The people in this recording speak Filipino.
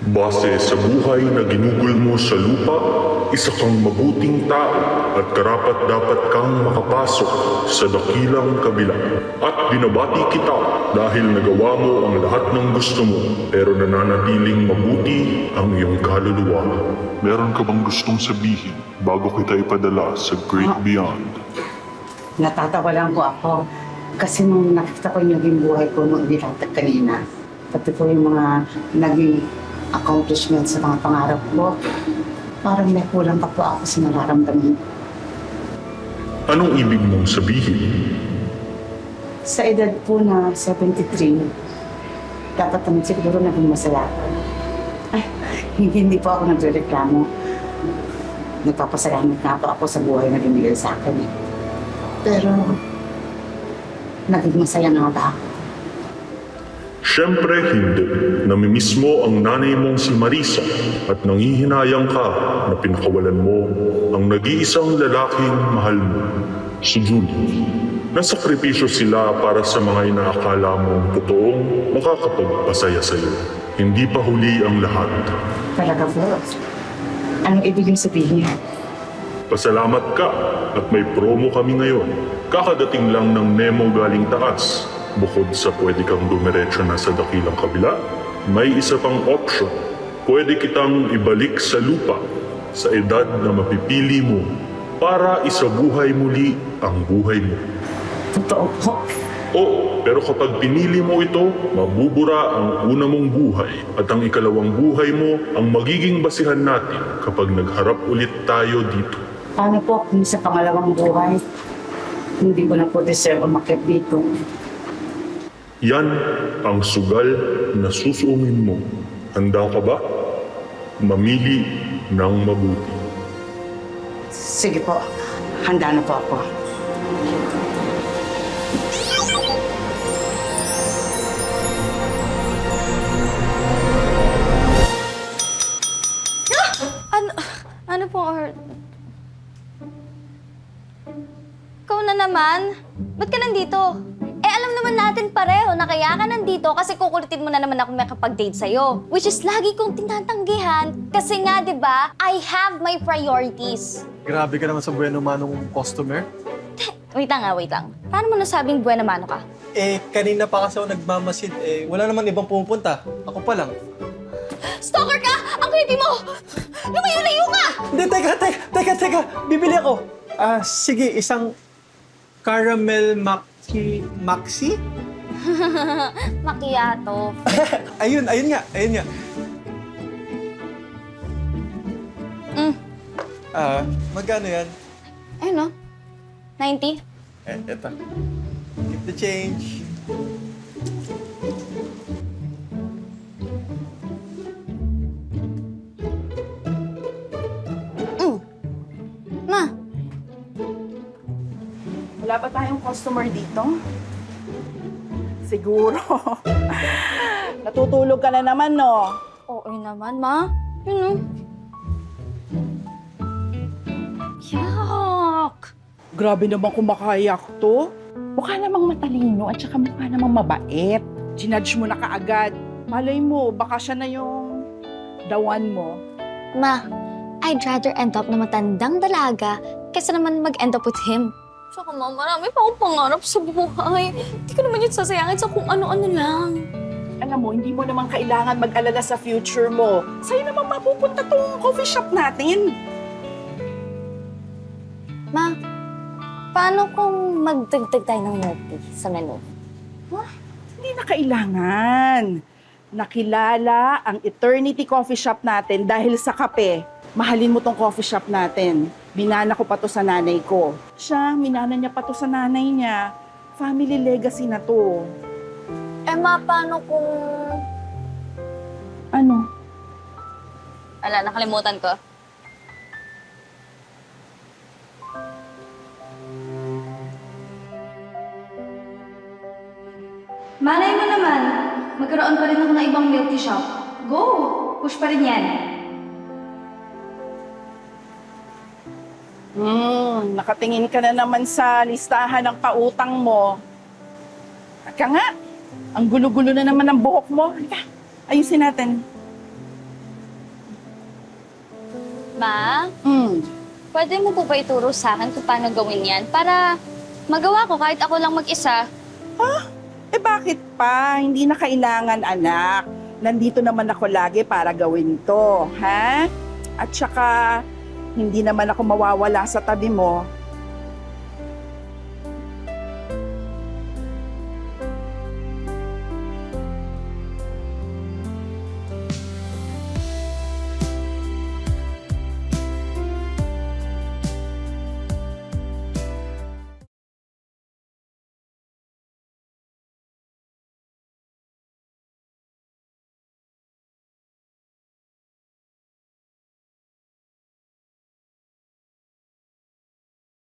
Base sa buhay na ginugol mo sa lupa, isa kang mabuting tao at karapat-dapat kang makapasok sa dakilang kabila. At binabati kita dahil nagawa mo ang lahat ng gusto mo, pero nananatiling mabuti ang iyong kaluluwa. Meron ka bang gustong sabihin bago kita ipadala sa Great Beyond? Natatawa lang po ako. Kasi nung nakita ko yung naging buhay ko nung inilatag kanina, pati po yung mga naging accomplishments sa mga pangarap ko, parang may kulang pa po ako sa nararamdaman. Anong ibig mong sabihin? Sa edad po na 73, dapat naman siguro naging masaya ako. Ay, hindi po ako nagrereklamo. Nagpapasalamat nga po ako sa buhay na binigay sa akin. Pero, naging masaya nga ba ako? Siyempre hindi. Namimiss mo ang nanay mong si Marisa at nangihinayang ka na pinakawalan mo ang nag-iisang lalaking mahal mo, si Julie. Nasakripisyo sila para sa mga inaakala mong totoong makakapagpasaya sa'yo. Hindi pa huli ang lahat. Talaga po. Anong ibig sabihin niya? Pasalamat ka at may promo kami ngayon. Kakadating lang ng memo galing taas. Bukod sa pwede kang dumiretso na sa dakilang kabila, may isa pang option. Pwede kitang ibalik sa lupa sa edad na mapipili mo para isabuhay muli ang buhay mo. Totoo po. Oo, pero kapag pinili mo ito, mabubura ang una mong buhay at ang ikalawang buhay mo ang magiging basihan natin kapag nagharap ulit tayo dito. Paano po kung sa pangalawang buhay, hindi ko na po deserve umakyat dito? Yan ang sugal na susuungin mo. Handa ka ba? Mamili ng mabuti. Sige po, handa na po ako. Ano po, Art? Ikaw na naman? Ba't ka nandito? Alam naman natin pareho na kaya ka nandito kasi kukulitin mo na naman ako makapag-date sa'yo. Which is lagi kong tinatanggihan kasi nga, di ba, I have my priorities. Grabe ka naman sa bueno manong customer. Wait lang. Paano mo nasabing buena mano ka? Kanina pa kasi ako nagmamasid. Wala naman ibang pumupunta. Ako pa lang. Stalker ka! Ang creepy mo! Lumayo-layo ka! Hindi, teka. Bibili ako. Sige, isang caramel maxi? Macchiato. ayun nga. Magkano yan? Ayun no? 90? Eto. Keep the change. Ma, Wala ba tayong customer dito? Siguro. Natutulog ka na naman, no? oo naman, Ma. Yun no? Yuck! Grabe naman kumakayak to. Mukha namang matalino at saka mukha namang mabait. Ginudge mo na kaagad. Malay mo, baka siya na yung dawan mo. Ma, I'd rather end up na matandang dalaga kaysa naman mag-end up with him. Saka ma, marami pa akong pangarap sa buhay. Hindi ko naman yun sasayangin sa kung ano-ano lang. Alam mo, hindi mo naman kailangan mag-alala sa future mo. Sa'yo naman mapupunta tong coffee shop natin. Ma, paano kung magdagdag tayo ng milk tea sa menu? Hindi na kailangan. Nakilala ang Eternity Coffee Shop natin dahil sa kape. Mahalin mo tong coffee shop natin. Binana ko pa to sa nanay ko. Siya, minana niya pa to sa nanay niya. Family legacy na to. Ma, paano kung... Ano? Ala, nakalimutan ko. Malay mo naman, magkaroon pa rin ako ng ibang milk tea shop. Go! Push pa rin yan. Nakatingin ka na naman sa listahan ng pautang mo. Ka nga, ang gulo-gulo na naman ng buhok mo. Halika, ayusin natin. Ma, Hmm. pwede mo po ba ituro sa akin kung paano gawin yan? Para magawa ko kahit ako lang mag-isa. Eh bakit pa? Hindi na kailangan, anak. Nandito naman ako lagi para gawin to, ha? At saka, hindi naman ako mawawala sa tabi mo